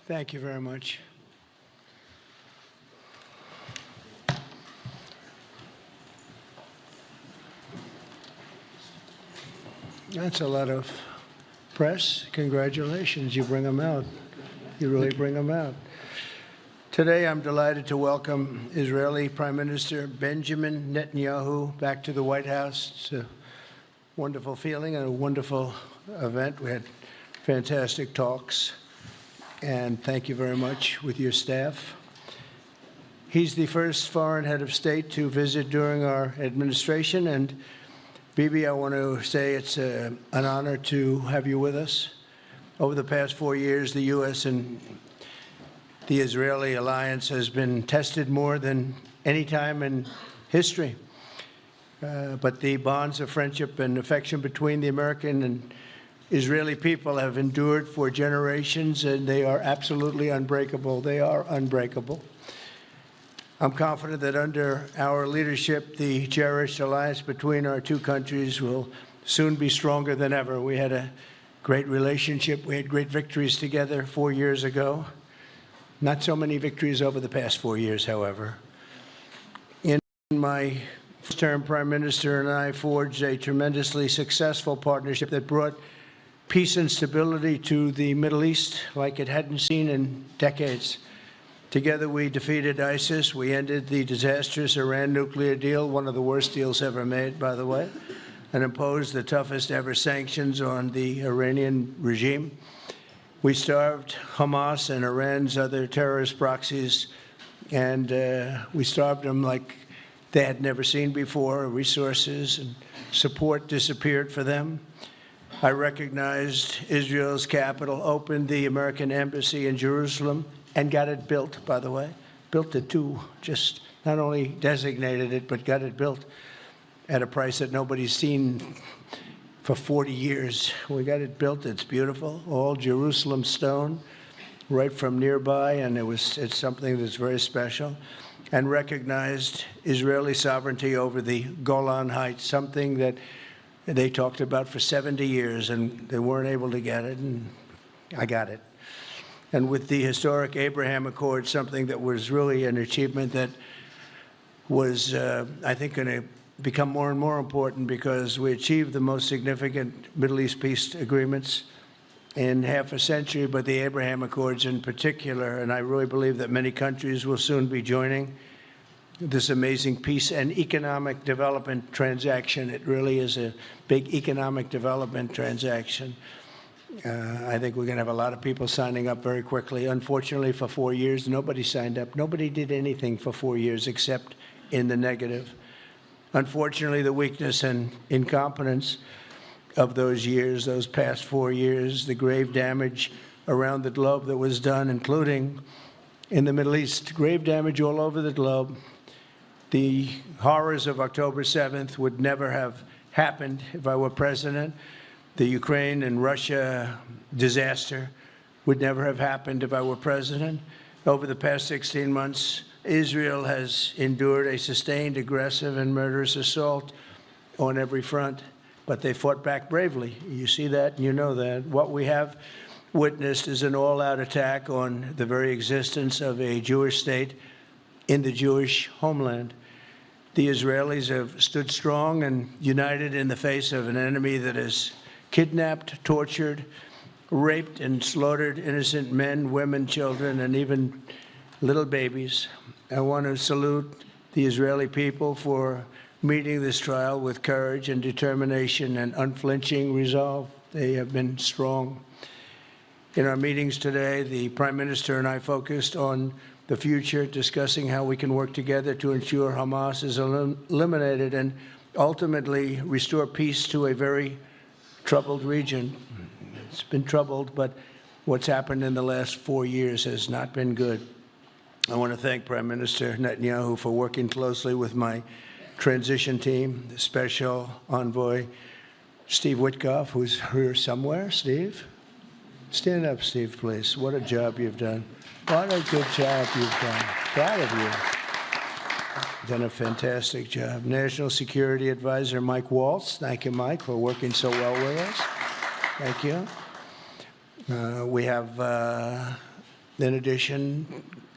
Thank you very much. That's a lot of press. Congratulations. You bring them out. You really bring them out. Today, I'm delighted to welcome Israeli Prime Minister Benjamin Netanyahu back to the White House. It's a wonderful feeling and a wonderful event. We had fantastic talks. And thank you very much with your staff. He's the first foreign head of state to visit during our administration. And Bibi, I want to say it's an honor to have you with us. Over the past 4 years, the U.S. and the Israeli alliance has been tested more than any time in history. But the bonds of friendship and affection between the American and Israeli people have endured for generations, and they are absolutely unbreakable. They are unbreakable. I'm confident that under our leadership, the cherished alliance between our two countries will soon be stronger than ever. We had a great relationship. We had great victories together 4 years ago. Not so many victories over the past 4 years, however. In my first term, Prime Minister and I forged a tremendously successful partnership that brought peace and stability to the Middle East like it hadn't seen in decades. Together, we defeated ISIS. We ended the disastrous Iran nuclear deal, one of the worst deals ever made, by the way, and imposed the toughest ever sanctions on the Iranian regime. We starved Hamas and Iran's other terrorist proxies, and we starved them like they had never seen before. Resources and support disappeared for them. I recognized Israel's capital, opened the American embassy in Jerusalem, and got it built, by the way. Built it too, just not only designated it, but got it built at a price that nobody's seen for 40 years. We got it built, it's beautiful, all Jerusalem stone, right from nearby, and it's something that's very special. And recognized Israeli sovereignty over the Golan Heights, something that they talked about for 70 years, and they weren't able to get it, and I got it. And with the historic Abraham Accord, something that was really an achievement that was, I think, going to become more and more important because we achieved the most significant Middle East peace agreements in half a century, but the Abraham Accords in particular, and I really believe that many countries will soon be joining this amazing peace and economic development transaction. It really is a big economic development transaction. I think we're going to have a lot of people signing up very quickly. Unfortunately, for 4 years, nobody signed up. Nobody did anything for 4 years except in the negative. Unfortunately, the weakness and incompetence of those years, those past 4 years, the grave damage around the globe that was done, including in the Middle East, grave damage all over the globe. The horrors of October 7th would never have happened if I were president. The Ukraine and Russia disaster would never have happened if I were president. Over the past 16 months, Israel has endured a sustained, aggressive, and murderous assault on every front, but they fought back bravely. You see that, and you know that. What we have witnessed is an all-out attack on the very existence of a Jewish state in the Jewish homeland. The Israelis have stood strong and united in the face of an enemy that has kidnapped, tortured, raped, and slaughtered innocent men, women, children, and even little babies. I want to salute the Israeli people for meeting this trial with courage and determination and unflinching resolve. They have been strong. In our meetings today, the Prime Minister and I focused on the future, discussing how we can work together to ensure Hamas is eliminated and ultimately restore peace to a very troubled region. It's been troubled, but what's happened in the last 4 years has not been good. I want to thank Prime Minister Netanyahu for working closely with my transition team, the Special Envoy Steve Witkoff, who's here somewhere. Steve? Stand up, Steve, please. What a job you've done. What a good job you've done. Proud of you. Done a fantastic job. National Security Advisor Mike Waltz. Thank you, Mike, for working so well with us. Thank you. We have In addition,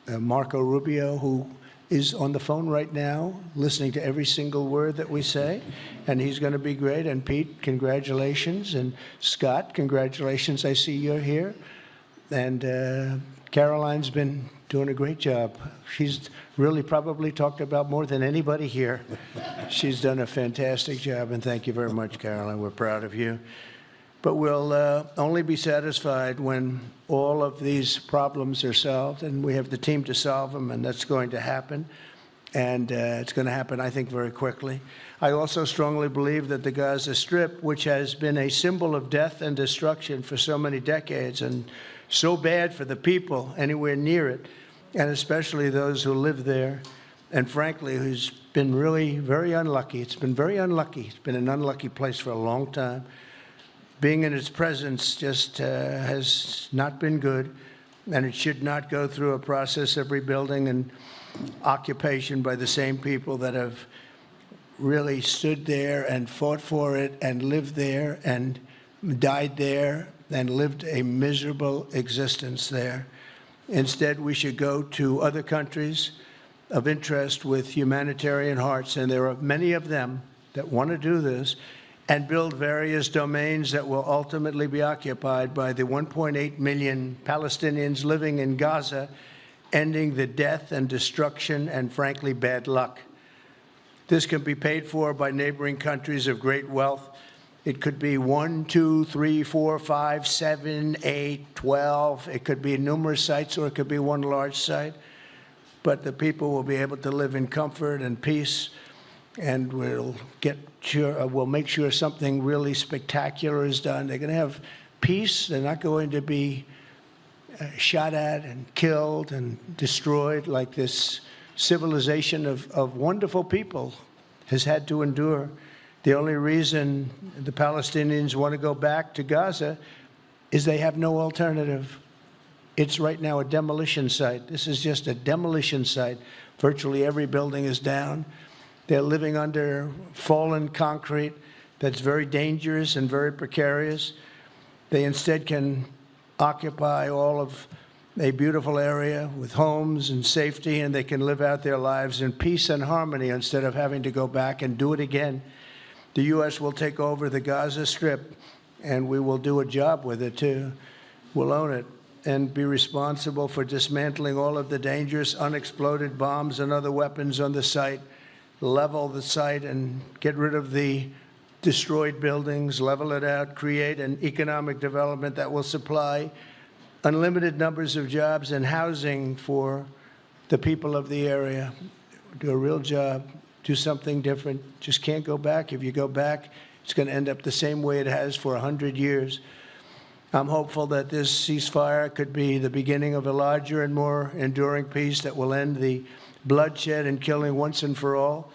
Marco Rubio, who is on the phone right now, listening to every single word that we say, and he's going to be great. And Pete, congratulations. And Scott, congratulations. I see you're here. And Caroline's been doing a great job. She's really probably talked about more than anybody here. She's done a fantastic job, and thank you very much, Caroline. We're proud of you. But we'll only be satisfied when all of these problems are solved, and we have the team to solve them, and that's going to happen. And it's going to happen, I think, very quickly. I also strongly believe that the Gaza Strip, which has been a symbol of death and destruction for so many decades, and so bad for the people anywhere near it, and especially those who live there, and frankly, who's been really very unlucky. It's been very unlucky. It's been an unlucky place for a long time. Being in its presence just has not been good, and it should not go through a process of rebuilding and occupation by the same people that have really stood there and fought for it and lived there and died there and lived a miserable existence there. Instead, we should go to other countries of interest with humanitarian hearts, and there are many of them that want to do this, and build various domains that will ultimately be occupied by the 1.8 million Palestinians living in Gaza, ending the death and destruction and, frankly, bad luck. This can be paid for by neighboring countries of great wealth. It could be 1, 2, 3, 4, 5, 7, 8, 12. It could be numerous sites, or it could be one large site. But the people will be able to live in comfort and peace, and we'll make sure something really spectacular is done. They're going to have peace. They're not going to be shot at and killed and destroyed like this civilization of wonderful people has had to endure. The only reason the Palestinians want to go back to Gaza is they have no alternative. It's right now a demolition site. This is just a demolition site. Virtually every building is down. They're living under fallen concrete that's very dangerous and very precarious. They instead can occupy all of a beautiful area with homes and safety, and they can live out their lives in peace and harmony instead of having to go back and do it again. The U.S. will take over the Gaza Strip, and we will do a job with it, too. We'll own it and be responsible for dismantling all of the dangerous unexploded bombs and other weapons on the site, level the site and get rid of the destroyed buildings, level it out, create an economic development that will supply unlimited numbers of jobs and housing for the people of the area. Do a real job, do something different. Just can't go back. If you go back, it's going to end up the same way it has for 100 years. I'm hopeful that this ceasefire could be the beginning of a larger and more enduring peace that will end the bloodshed and killing once and for all.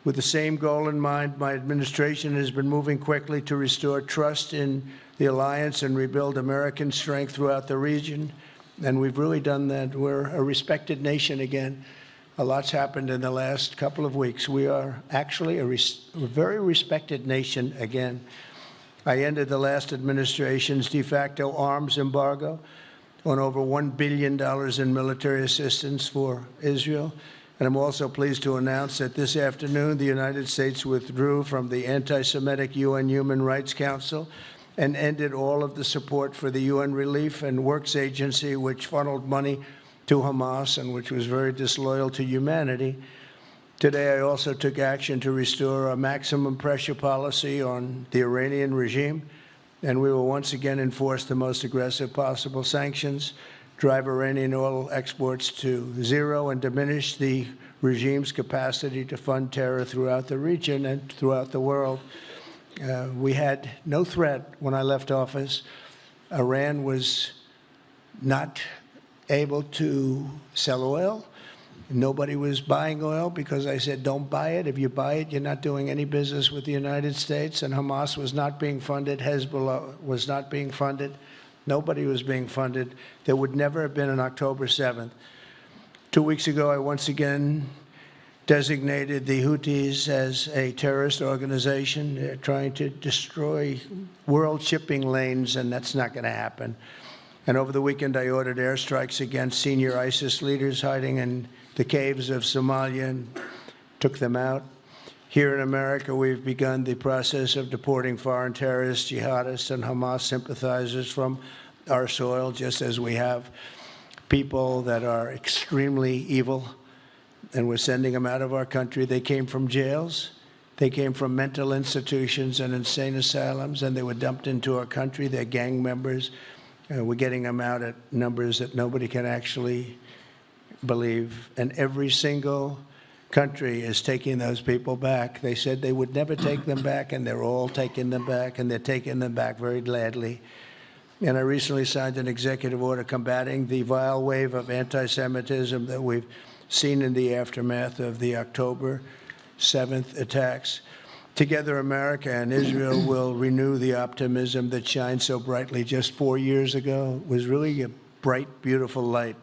With the same goal in mind, my administration has been moving quickly to restore trust in the alliance and rebuild American strength throughout the region. And we've really done that. We're a respected nation again. A lot's happened in the last couple of weeks. We are actually a very respected nation again. I ended the last administration's de facto arms embargo on over $1 billion in military assistance for Israel. And I'm also pleased to announce that this afternoon, the United States withdrew from the anti-Semitic UN Human Rights Council and ended all of the support for the UN Relief and Works Agency, which funneled money to Hamas and which was very disloyal to humanity. Today, I also took action to restore a maximum pressure policy on the Iranian regime, and we will once again enforce the most aggressive possible sanctions, drive Iranian oil exports to zero, and diminish the regime's capacity to fund terror throughout the region and throughout the world. We had no threat when I left office. Iran was not able to sell oil. Nobody was buying oil because I said, don't buy it. If you buy it, you're not doing any business with the United States. And Hamas was not being funded. Hezbollah was not being funded. Nobody was being funded. There would never have been an October 7th. 2 weeks ago, I once again designated the Houthis as a terrorist organization. They're trying to destroy world shipping lanes, and that's not going to happen. And over the weekend, I ordered airstrikes against senior ISIS leaders hiding in the caves of Somalia and took them out. Here in America, we've begun the process of deporting foreign terrorists, jihadists, and Hamas sympathizers from our soil, just as we have people that are extremely evil, and we're sending them out of our country. They came from jails. They came from mental institutions and insane asylums, and they were dumped into our country. They're gang members. We're getting them out at numbers that nobody can actually believe. And every single country is taking those people back. They said they would never take them back, and they're all taking them back, and they're taking them back very gladly. And I recently signed an executive order combating the vile wave of anti-Semitism that we've seen in the aftermath of the October 7th attacks. Together, America and Israel will renew the optimism that shined so brightly just 4 years ago. It was really a bright, beautiful light.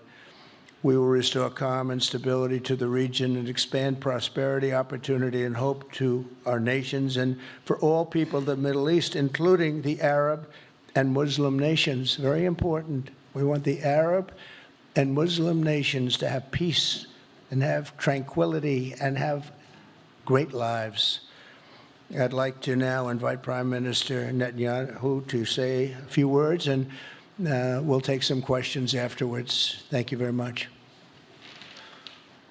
We will restore calm and stability to the region and expand prosperity, opportunity, and hope to our nations and for all people of the Middle East, including the Arab and Muslim nations. Very important. We want the Arab and Muslim nations to have peace and have tranquility and have great lives. I'd like to now invite Prime Minister Netanyahu to say a few words, and we'll take some questions afterwards. Thank you very much.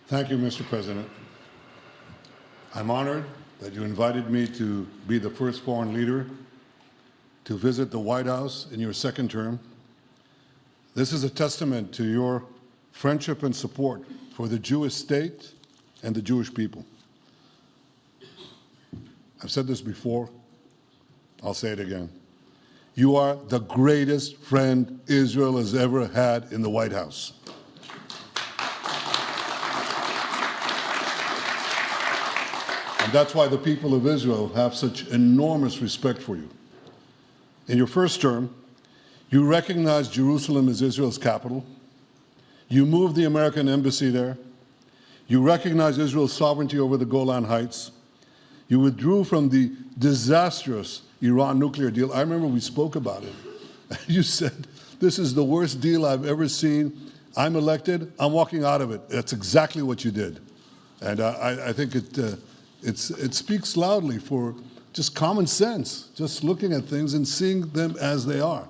Thank you, Mr. President. I'm honored that you invited me to be the first foreign leader to visit the White House in your second term. This is a testament to your friendship and support for the Jewish state and the Jewish people. I've said this before, I'll say it again. You are the greatest friend Israel has ever had in the White House. And that's why the people of Israel have such enormous respect for you. In your first term, you recognized Jerusalem as Israel's capital. You moved the American embassy there. You recognized Israel's sovereignty over the Golan Heights. You withdrew from the disastrous Iran nuclear deal. I remember we spoke about it. You said, this is the worst deal I've ever seen. I'm elected, I'm walking out of it. That's exactly what you did. And I think it speaks loudly for just common sense, just looking at things and seeing them as they are.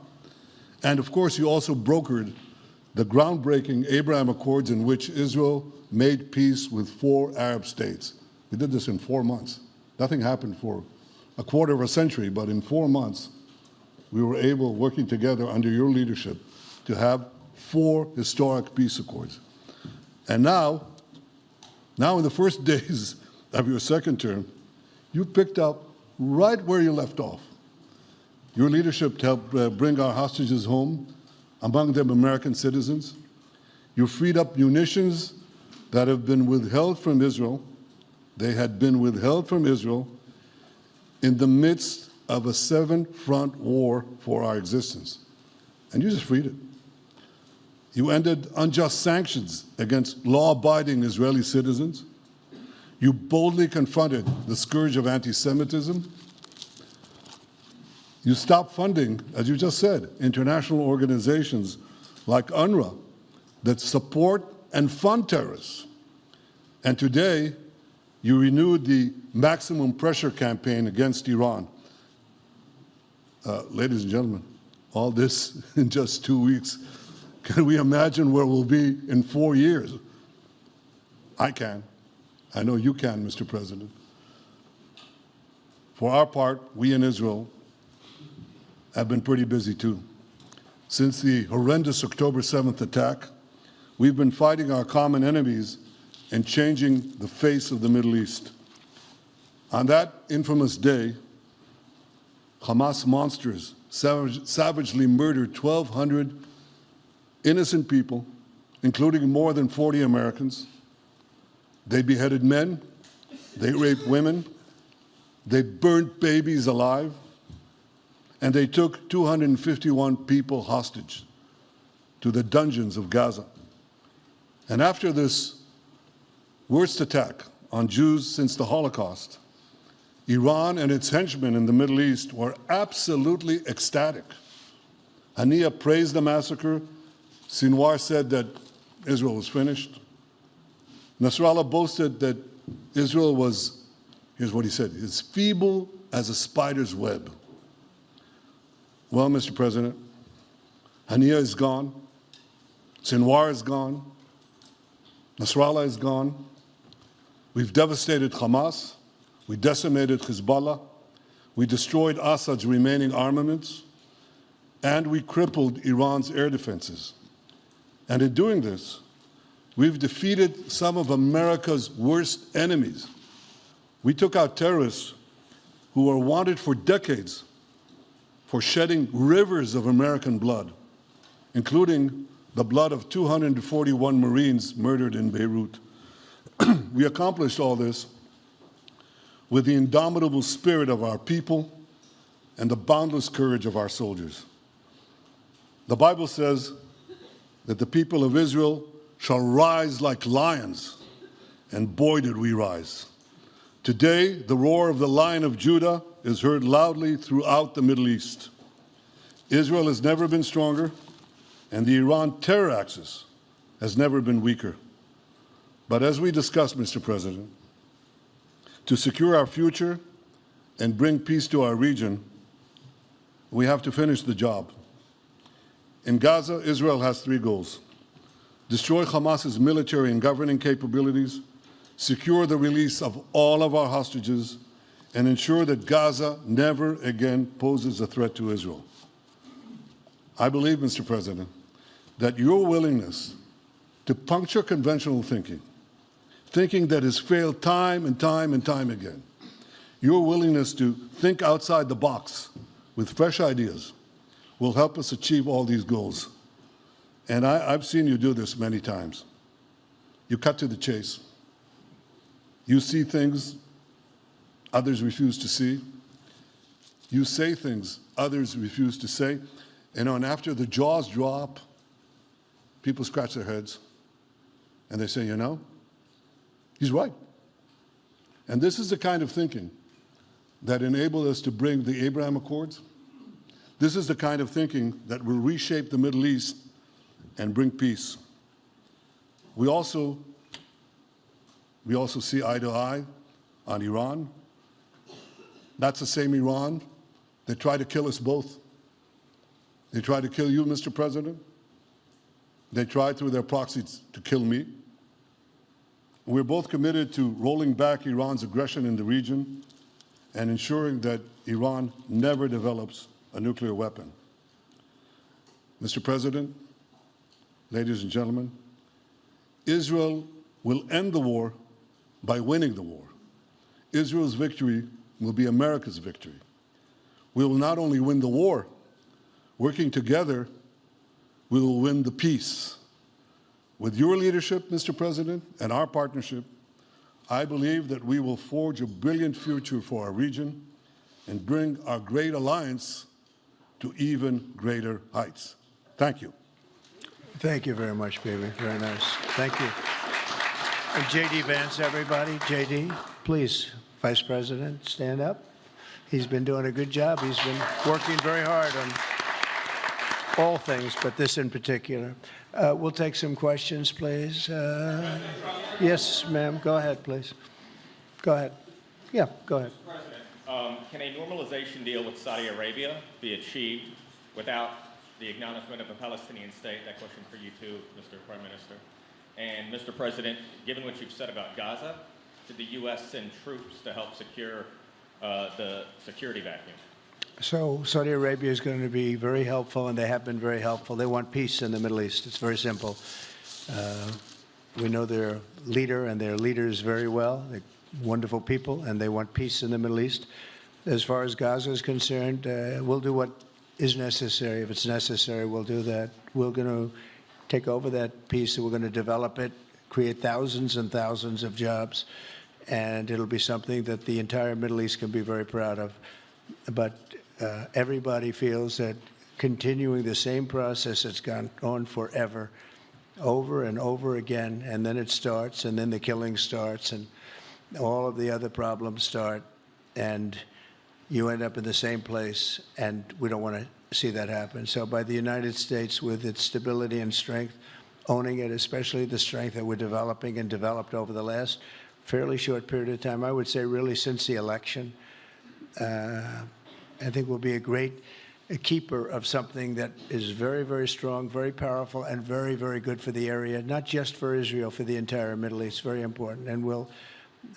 And of course, you also brokered the groundbreaking Abraham Accords in which Israel made peace with 4 Arab states. We did this in 4 months. Nothing happened for a quarter of a century, but in 4 months, we were able, working together under your leadership, to have 4 historic peace accords. And now in the first days of your second term, you picked up right where you left off. Your leadership helped bring our hostages home, among them American citizens. You freed up munitions that have been withheld from Israel. They had been withheld from Israel in the midst of a 7-front war for our existence. And you just freed it. You ended unjust sanctions against law-abiding Israeli citizens. You boldly confronted the scourge of anti-Semitism. You stopped funding, as you just said, international organizations like UNRWA that support and fund terrorists. And today, you renewed the maximum pressure campaign against Iran. Ladies and gentlemen, all this in just 2 weeks. Can we imagine where we'll be in 4 years? I can. I know you can, Mr. President. For our part, we in Israel have been pretty busy too. Since the horrendous October 7th attack, we've been fighting our common enemies and changing the face of the Middle East. On that infamous day, Hamas monsters savagely murdered 1,200 innocent people, including more than 40 Americans. They beheaded men, they raped women, they burnt babies alive, and they took 251 people hostage to the dungeons of Gaza. And after this worst attack on Jews since the Holocaust, Iran and its henchmen in the Middle East were absolutely ecstatic. Haniya praised the massacre. Sinwar said that Israel was finished. Nasrallah boasted that Israel was, here's what he said, as feeble as a spider's web. Well, Mr. President, Haniya is gone. Sinwar is gone. Nasrallah is gone. We've devastated Hamas. We decimated Hezbollah. We destroyed Assad's remaining armaments. And we crippled Iran's air defenses. And in doing this, we've defeated some of America's worst enemies. We took out terrorists who were wanted for decades for shedding rivers of American blood, including the blood of 241 Marines murdered in Beirut. We accomplished all this with the indomitable spirit of our people and the boundless courage of our soldiers. The Bible says that the people of Israel shall rise like lions, and boy did we rise. Today, the roar of the Lion of Judah is heard loudly throughout the Middle East. Israel has never been stronger, and the Iran terror axis has never been weaker. But as we discussed, Mr. President, to secure our future and bring peace to our region, we have to finish the job. In Gaza, Israel has three goals: destroy Hamas's military and governing capabilities, secure the release of all of our hostages, and ensure that Gaza never again poses a threat to Israel. I believe, Mr. President, that your willingness to puncture conventional thinking that has failed time and time and time again, your willingness to think outside the box with fresh ideas will help us achieve all these goals. And I've seen you do this many times. You cut to the chase. You see things others refuse to see. You say things others refuse to say. And after the jaws drop, people scratch their heads and they say, you know, he's right. And this is the kind of thinking that enabled us to bring the Abraham Accords. This is the kind of thinking that will reshape the Middle East and bring peace. We also see eye to eye on Iran. That's the same Iran that tried to kill us both. They tried to kill you, Mr. President. They tried through their proxies to kill me. We're both committed to rolling back Iran's aggression in the region and ensuring that Iran never develops a nuclear weapon. Mr. President, ladies and gentlemen, Israel will end the war by winning the war. Israel's victory will be America's victory. We will not only win the war, working together, we will win the peace. With your leadership, Mr. President, and our partnership, I believe that we will forge a brilliant future for our region and bring our great alliance to even greater heights. Thank you. Thank you very much, baby. Very nice. Thank you. And J.D. Vance, everybody. J.D., please, Vice President, stand up. He's been doing a good job. He's been working very hard on all things, but this in particular. We'll take some questions, please. Yes, ma'am. Go ahead, please. Go ahead. Yeah, go ahead. Mr. President, can a normalization deal with Saudi Arabia be achieved without the acknowledgement of a Palestinian state? That question for you too, Mr. Prime Minister. And Mr. President, given what you've said about Gaza, should the U.S. send troops to help secure the security vacuum? So Saudi Arabia is going to be very helpful, and they have been very helpful. They want peace in the Middle East. It's very simple. We know their leader and their leaders very well. They're wonderful people, and they want peace in the Middle East. As far as Gaza is concerned, we'll do what is necessary. If it's necessary, we'll do that. We're going to take over that peace, and we're going to develop it, create thousands and thousands of jobs, and it'll be something that the entire Middle East can be very proud of. But everybody feels that continuing the same process that's gone on forever, over and over again, and then it starts, and then the killing starts, and all of the other problems start, and you end up in the same place, and we don't want to see that happen. So by the United States, with its stability and strength, owning it, especially the strength that we're developing and developed over the last fairly short period of time, I would say really since the election, I think we'll be a keeper of something that is very, very strong, very powerful, and very, very good for the area, not just for Israel, for the entire Middle East. Very important. And we'll,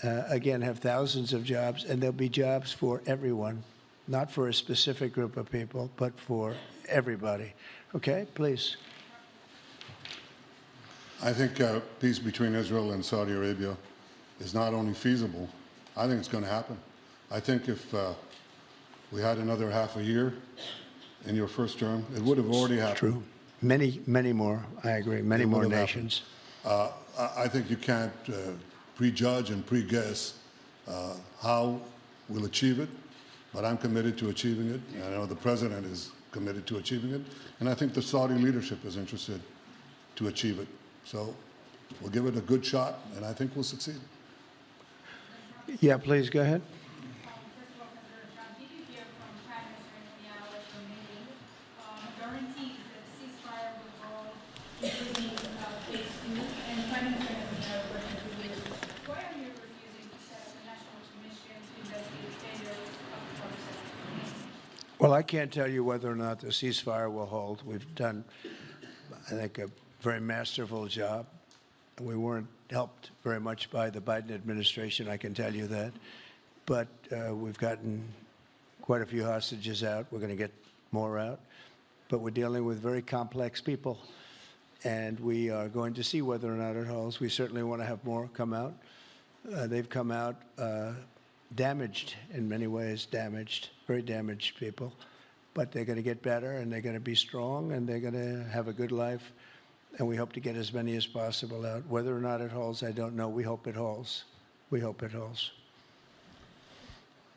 again, have thousands of jobs, and there'll be jobs for everyone, not for a specific group of people, but for everybody. Okay, please. I think peace between Israel and Saudi Arabia is not only feasible, I think it's going to happen. I think if we had another half a year in your first term, it would have already happened. True. Many, many more, I agree, many more nations. I think you can't prejudge and pre-guess how we'll achieve it, but I'm committed to achieving it. I know the President is committed to achieving it, and I think the Saudi leadership is interested to achieve it. So we'll give it a good shot, and I think we'll succeed. Yeah, please, go ahead. Well, I can't tell you whether or not the ceasefire will hold. We've done, I think, a very masterful job. We weren't helped very much by the Biden administration, I can tell you that. But we've gotten quite a few hostages out. We're going to get more out. But we're dealing with very complex people. And we are going to see whether or not it holds. We certainly want to have more come out. They've come out damaged in many ways, very damaged people. But they're going to get better, and they're going to be strong, and they're going to have a good life. And we hope to get as many as possible out. Whether or not it holds, I don't know. We hope it holds. We hope it holds.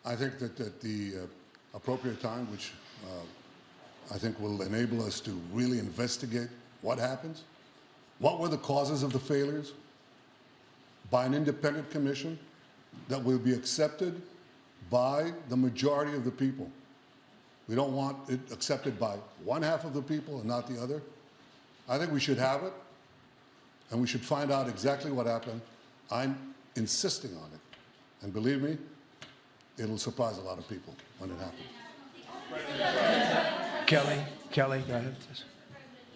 I think that at the appropriate time, which I think will enable us to really investigate what happens, what were the causes of the failures, by an independent commission that will be accepted by the majority of the people. We don't want it accepted by one half of the people and not the other. I think we should have it, and we should find out exactly what happened. I'm insisting on it. And believe me, it'll surprise a lot of people when it happens. Kelly, go ahead.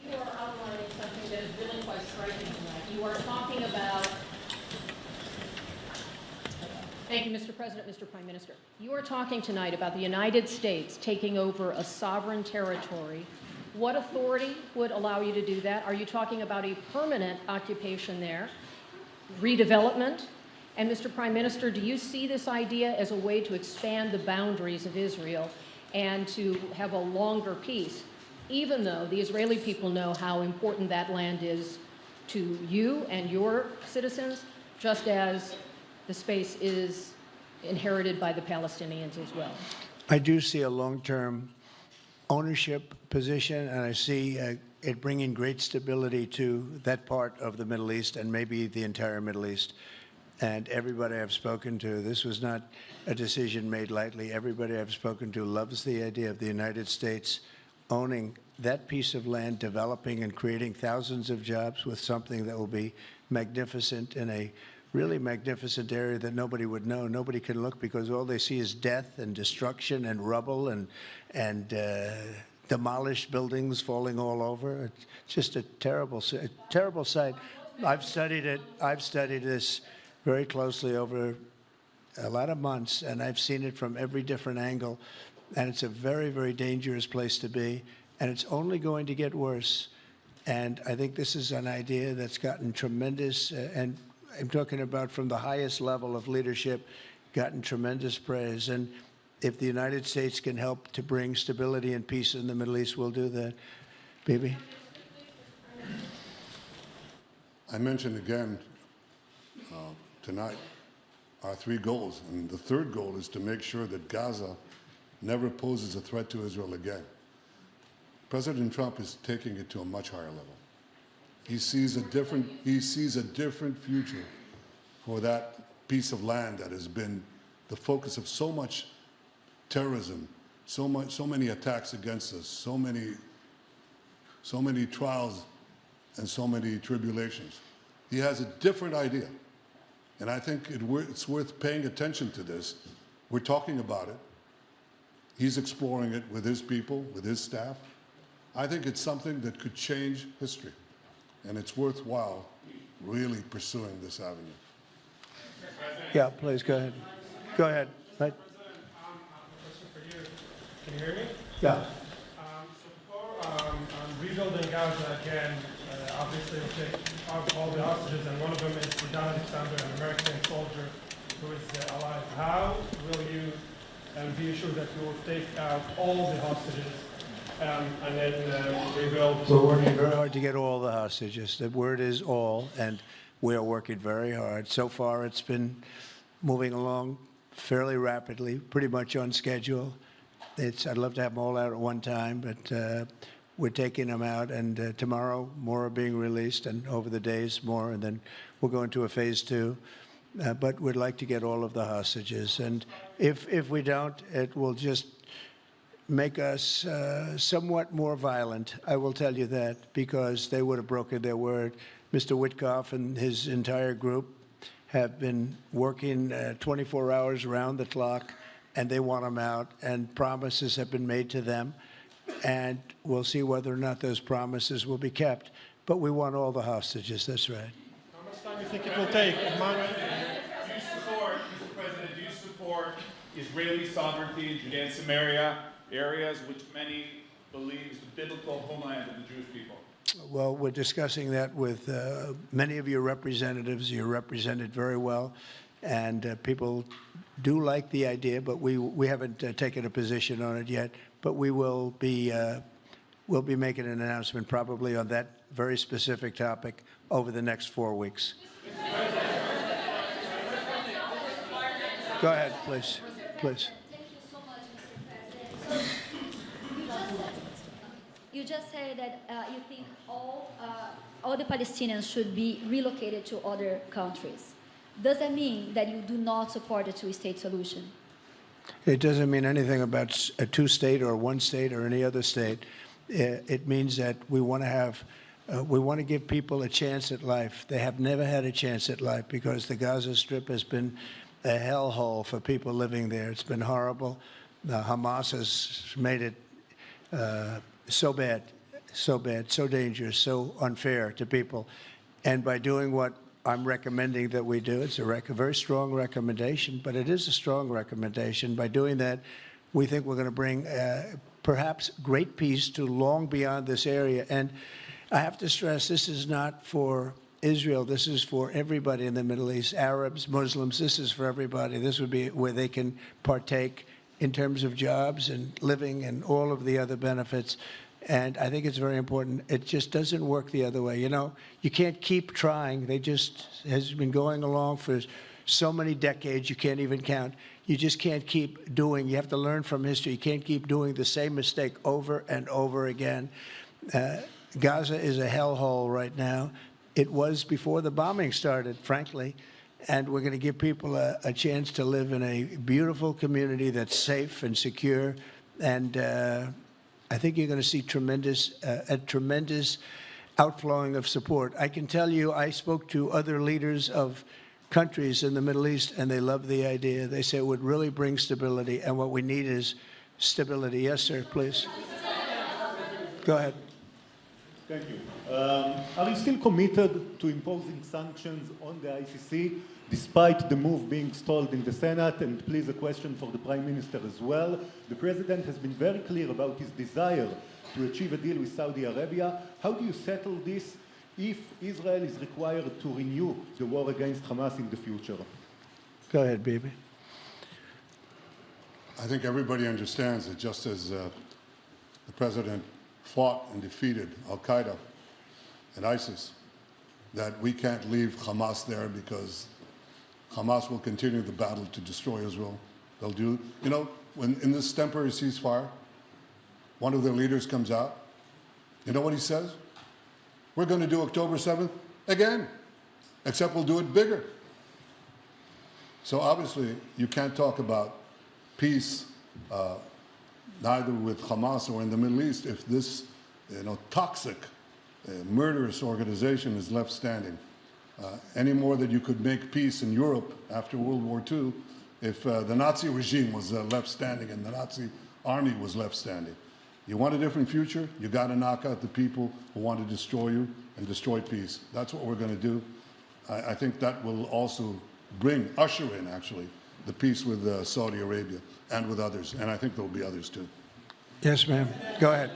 You are outlining something that is really quite striking tonight. You are talking about... Thank you, Mr. President, Mr. Prime Minister. You are talking tonight about the United States taking over a sovereign territory. What authority would allow you to do that? Are you talking about a permanent occupation there, redevelopment? And Mr. Prime Minister, do you see this idea as a way to expand the boundaries of Israel and to have a longer peace, even though the Israeli people know how important that land is to you and your citizens, just as the space is inherited by the Palestinians as well? I do see a long-term ownership position, and I see it bringing great stability to that part of the Middle East and maybe the entire Middle East. And everybody I've spoken to, this was not a decision made lightly. Everybody I've spoken to loves the idea of the United States owning that piece of land, developing and creating thousands of jobs with something that will be magnificent in a really magnificent area that nobody would know. Nobody can look because all they see is death and destruction and rubble and demolished buildings falling all over. It's just a terrible sight. I've studied it. I've studied this very closely over a lot of months, and I've seen it from every different angle. And it's a very, very dangerous place to be, and it's only going to get worse. And I think this is an idea that's gotten tremendous, and I'm talking about from the highest level of leadership, gotten tremendous praise. And if the United States can help to bring stability and peace in the Middle East, we'll do that. Bibi? I mentioned again tonight our three goals. And the third goal is to make sure that Gaza never poses a threat to Israel again. President Trump is taking it to a much higher level. He sees a different future for that piece of land that has been the focus of so much terrorism, so many attacks against us, so many trials and so many tribulations. He has a different idea. And I think it's worth paying attention to this. We're talking about it. He's exploring it with his people, with his staff. I think it's something that could change history. And it's worthwhile really pursuing this avenue. Yeah, please, go ahead. Go ahead. Right. Question for you. Can you hear me? Yeah. So before rebuilding Gaza again, obviously we'll take all the hostages, and one of them is Don Alexander, an American soldier who is alive. How will you be assured that you will take out all the hostages and then rebuild? We're working very hard to get all the hostages. The word is all, and we are working very hard. So far, it's been moving along fairly rapidly, pretty much on schedule. I'd love to have them all out at one time, but we're taking them out, and tomorrow more are being released, and over the days more, and then we'll go into a phase 2. But we'd like to get all of the hostages, and if we don't, it will just make us somewhat more violent. I will tell you that, because they would have broken their word. Mr. Witkoff and his entire group have been working 24 hours around the clock, and they want them out, and promises have been made to them, and we'll see whether or not those promises will be kept. But we want all the hostages, that's right. How much time do you think it will take? Do you support, Mr. President, do you support Israeli sovereignty in Judea and Samaria, areas which many believe is the biblical homeland of the Jewish people? Well, we're discussing that with many of your representatives. You're represented very well, and people do like the idea, but we haven't taken a position on it yet. But we will be we'll be making an announcement probably on that very specific topic over the next 4 weeks. Go ahead, please. Please. Thank you so much, Mr. President. You just said that you think all the Palestinians should be relocated to other countries. Does that mean that you do not support a two-state solution? It doesn't mean anything about a two-state or one state or any other state. It means that we want to have, we want to give people a chance at life. They have never had a chance at life because the Gaza Strip has been a hellhole for people living there. It's been horrible. Hamas has made it so bad, so dangerous, so unfair to people. And by doing what I'm recommending that we do, it's a very strong recommendation, but it is a strong recommendation. By doing that, we think we're going to bring perhaps great peace to long beyond this area. And I have to stress, this is not for Israel. This is for everybody in the Middle East, Arabs, Muslims. This is for everybody. This would be where they can partake in terms of jobs and living and all of the other benefits. And I think it's very important. It just doesn't work the other way. You know, you can't keep trying. They just has been going along for so many decades, you can't even count. You just can't keep doing. You have to learn from history. You can't keep doing the same mistake over and over again. Gaza is a hellhole right now. It was before the bombing started, frankly. And we're going to give people a chance to live in a beautiful community that's safe and secure. And I think you're going to see a tremendous outflowing of support. I can tell you, I spoke to other leaders of countries in the Middle East, and they love the idea. They say it would really bring stability, and what we need is stability. Yes, sir, please. Go ahead. Thank you. Are you still committed to imposing sanctions on the ICC, despite the move being stalled in the Senate? And please, a question for the Prime Minister as well. The President has been very clear about his desire to achieve a deal with Saudi Arabia. How do you settle this if Israel is required to renew the war against Hamas in the future? Go ahead, Bibi. I think everybody understands that just as the President fought and defeated Al-Qaeda and ISIS, that we can't leave Hamas there because Hamas will continue the battle to destroy Israel. They'll do, you know, when in this temporary ceasefire, one of their leaders comes out, you know what he says? We're going to do October 7th again, except we'll do it bigger. So obviously, you can't talk about peace neither with Hamas or in the Middle East, if this toxic, murderous organization is left standing. Any more that you could make peace in Europe after World War II if the Nazi regime was left standing and the Nazi army was left standing. You want a different future? You got to knock out the people who want to destroy you and destroy peace. That's what we're going to do. I think that will also usher in, actually, the peace with Saudi Arabia and with others. And I think there will be others, too. Yes, ma'am. Go ahead.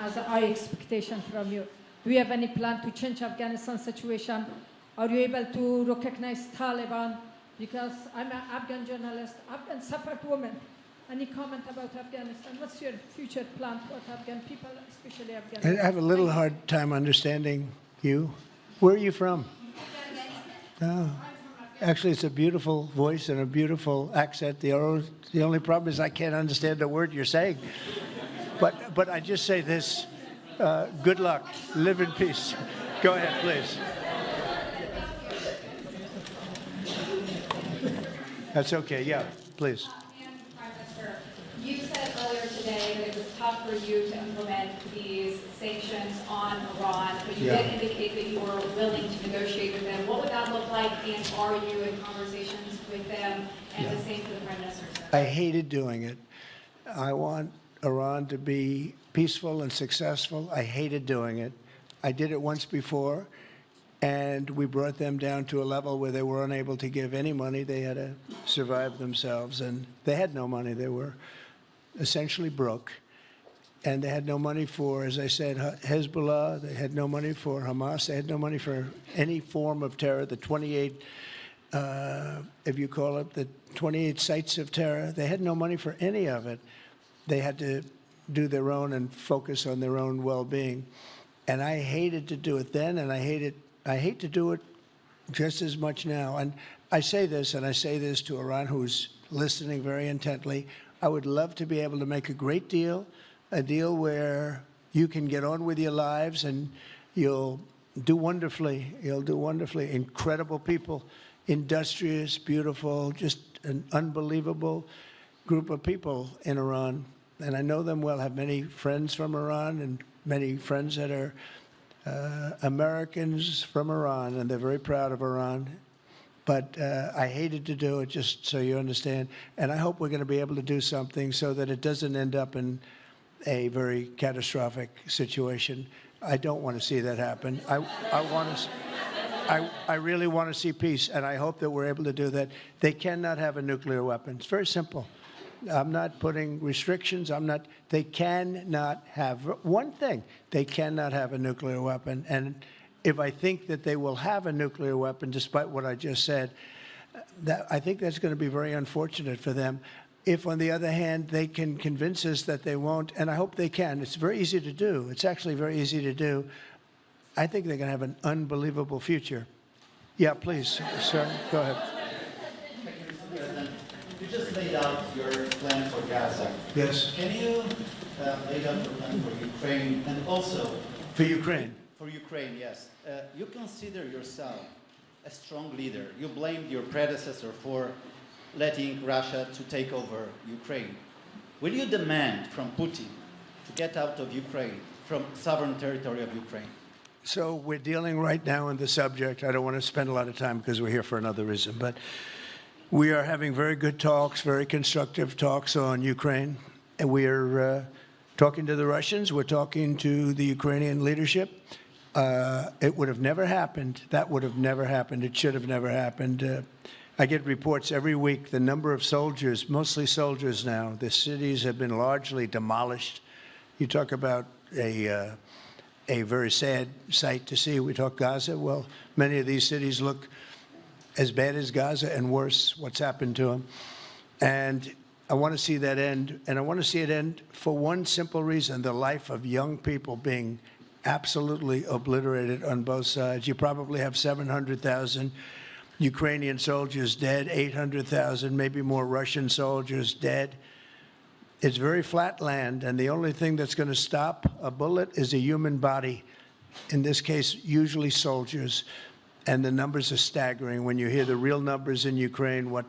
As our expectation from you. Do you have any plan to change Afghanistan situation? Are you able to recognize Taliban? Because I'm an Afghan journalist, Afghan suffered woman. Any comment about Afghanistan? What's your future plan for Afghan people, especially Afghanistan? I have a little hard time understanding you. Where are you from? Oh. Actually, it's a beautiful voice and a beautiful accent. The only problem is I can't understand a word you're saying. But I just say this, good luck, live in peace. Go ahead, please. That's okay, yeah, please. Prime Minister, you said earlier today that it was tough for you to implement these sanctions on Iran, but you did indicate that you were willing to negotiate with them. What would that look like, and are you in conversations with them? And the same for the Prime Minister, sir. I hated doing it. I want Iran to be peaceful and successful. I hated doing it. I did it once before, and we brought them down to a level where they were unable to give any money. They had to survive themselves, and they had no money. They were essentially broke, and they had no money for, as I said, Hezbollah. They had no money for Hamas. They had no money for any form of terror. The 28, if you call it, the 28 sites of terror, they had no money for any of it. They had to do their own and focus on their own well-being. And I hated to do it then, and I hate to do it just as much now. And I say this, and I say this to Iran, who's listening very intently. I would love to be able to make a great deal, a deal where you can get on with your lives and you'll do wonderfully. You'll do wonderfully. Incredible people, industrious, beautiful, just an unbelievable group of people in Iran. And I know them well, have many friends from Iran and many friends that are Americans from Iran, and they're very proud of Iran. But I hated to do it, just so you understand. And I hope we're going to be able to do something so that it doesn't end up in a very catastrophic situation. I don't want to see that happen. I really want to see peace, and I hope that we're able to do that. They cannot have a nuclear weapon. It's very simple. I'm not putting restrictions. They cannot have one thing. They cannot have a nuclear weapon. And if I think that they will have a nuclear weapon, despite what I just said, I think that's going to be very unfortunate for them. If, on the other hand, they can convince us that they won't, and I hope they can. It's very easy to do. It's actually very easy to do. I think they're going to have an unbelievable future. Yeah, please, sir, go ahead. You just laid out your plan for Gaza. Yes. Can you lay out your plan for Ukraine and also... For Ukraine? For Ukraine, yes. You consider yourself a strong leader. You blamed your predecessor for letting Russia to take over Ukraine. Will you demand from Putin to get out of Ukraine, from sovereign territory of Ukraine? So we're dealing right now on the subject. I don't want to spend a lot of time because we're here for another reason, but we are having very good talks, very constructive talks on Ukraine. And we are talking to the Russians. We're talking to the Ukrainian leadership. It would have never happened. That would have never happened. It should have never happened. I get reports every week, the number of soldiers, mostly soldiers now. The cities have been largely demolished. You talk about a very sad sight to see. We talk Gaza. Well, many of these cities look as bad as Gaza and worse, what's happened to them. And I want to see that end. And I want to see it end for one simple reason, the life of young people being absolutely obliterated on both sides. You probably have 700,000 Ukrainian soldiers dead, 800,000, maybe more Russian soldiers dead. It's very flat land, and the only thing that's going to stop a bullet is a human body, in this case, usually soldiers. and the numbers are staggering. When you hear the real numbers in Ukraine, what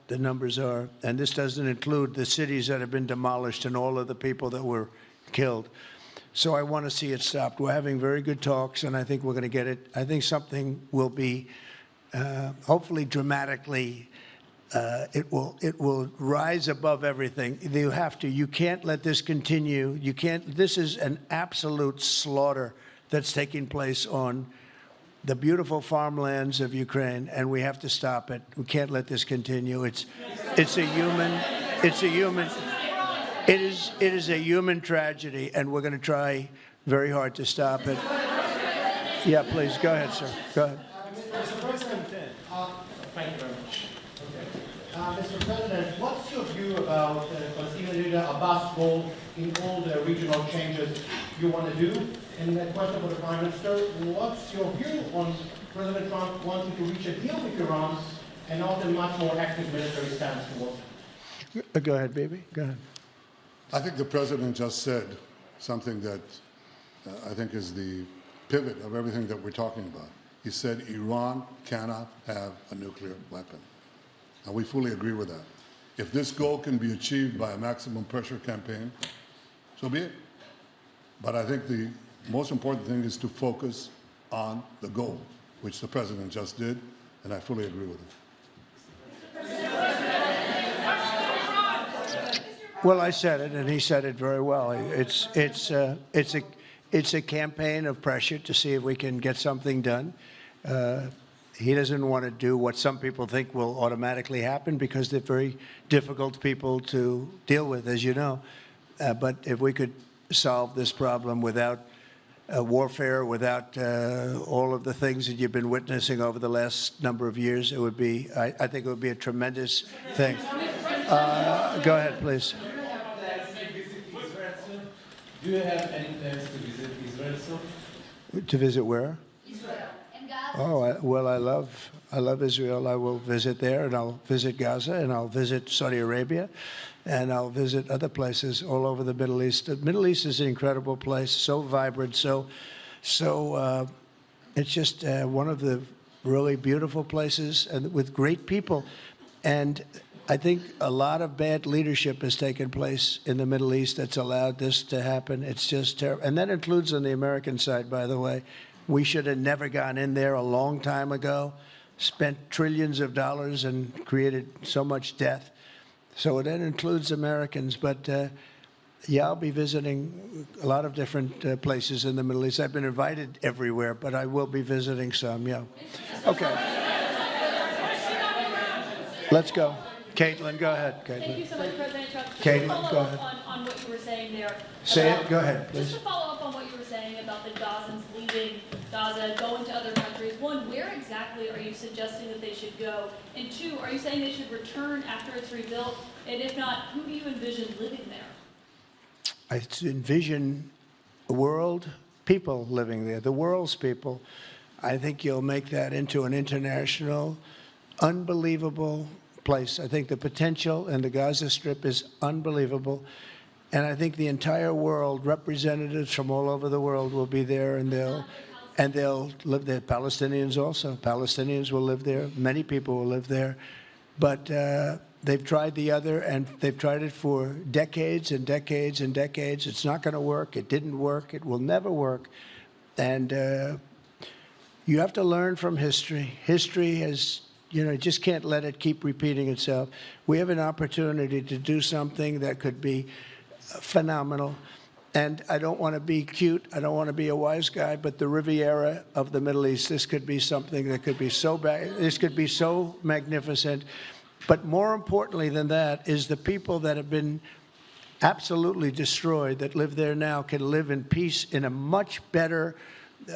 the numbers are, and this doesn't include the cities that have been demolished and all of the people that were killed. So I want to see it stopped. We're having very good talks, and I think we're going to get it. I think something will be, hopefully dramatically, it will rise above everything. You can't let this continue. This is an absolute slaughter that's taking place on the beautiful farmlands of Ukraine, and we have to stop it. We can't let this continue. It is a human tragedy, and we're going to try very hard to stop it. Yeah, please, go ahead, sir. Go ahead. Mr. President, thank you very much. Mr. President, what's your view about Palestinian leader Abbas' role in all the regional changes you want to do? And a question for the Prime Minister, what's your view on President Trump wanting to reach a deal with Iran and not a much more active military stance towards it? Go ahead, baby. Go ahead. I think the president just said something that I think is the pivot of everything that we're talking about. He said Iran cannot have a nuclear weapon. And we fully agree with that. If this goal can be achieved by a maximum pressure campaign, so be it. But I think the most important thing is to focus on the goal, which the president just did, and I fully agree with it. Well, I said it, and he said it very well. It's a campaign of pressure to see if we can get something done. He doesn't want to do what some people think will automatically happen because they're very difficult people to deal with, as you know. But if we could solve this problem without warfare, without all of the things that you've been witnessing over the last number of years, it would be, I think it would be a tremendous thing. Go ahead, please. Do you have any plans to visit Israel soon? To visit where? Israel and Gaza. Oh, well, I love Israel. I will visit there, and I'll visit Gaza, and I'll visit Saudi Arabia, and I'll visit other places all over the Middle East. The Middle East is an incredible place, so vibrant, so it's just one of the really beautiful places, and with great people. And I think a lot of bad leadership has taken place in the Middle East that's allowed this to happen. It's just terrible. And that includes on the American side, by the way. We should have never gone in there a long time ago, spent trillions of dollars and created so much death. So that includes Americans. But, yeah, I'll be visiting a lot of different places in the Middle East. I've been invited everywhere, but I will be visiting some, yeah. Okay. Let's go. Caitlin, go ahead. Caitlin. Thank you so much, President Trump. Caitlin, just to go follow ahead. up on what you were saying there. Say it. Go ahead, please. Just to follow up on what you were saying about the Gazans leaving Gaza, going to other countries. One, where exactly are you suggesting that they should go? And two, are you saying they should return after it's rebuilt? And if not, who do you envision living there? I envision a world, people living there, the world's people. I think you'll make that into an international, unbelievable place. I think the potential in the Gaza Strip is unbelievable. And I think the entire world, representatives from all over the world will be there, and they'll live there. Palestinians also. Palestinians will live there. Many people will live there. But they've tried the other, and they've tried it for decades and decades and decades. It's not going to work. It didn't work. It will never work. And you have to learn from history. History has, just can't let it keep repeating itself. We have an opportunity to do something that could be phenomenal. And I don't want to be cute. I don't want to be a wise guy, but the Riviera of the Middle East, this could be something that could be so bad. This could be so magnificent. But more importantly than that is the people that have been absolutely destroyed that live there now can live in peace in a much better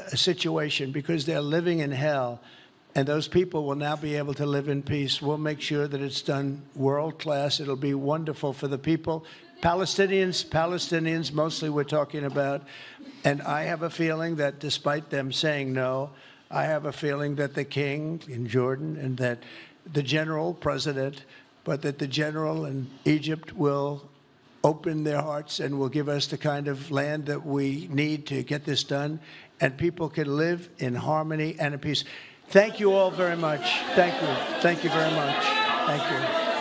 situation because they're living in hell. And those people will now be able to live in peace. We'll make sure that it's done world class. It'll be wonderful for the people. Palestinians mostly we're talking about. And I have a feeling that despite them saying no, I have a feeling that the king in Jordan and that the general president, but that the general in Egypt will open their hearts and will give us the kind of land that we need to get this done. And people can live in harmony and in peace. Thank you all very much. Thank you. Thank you very much. Thank you.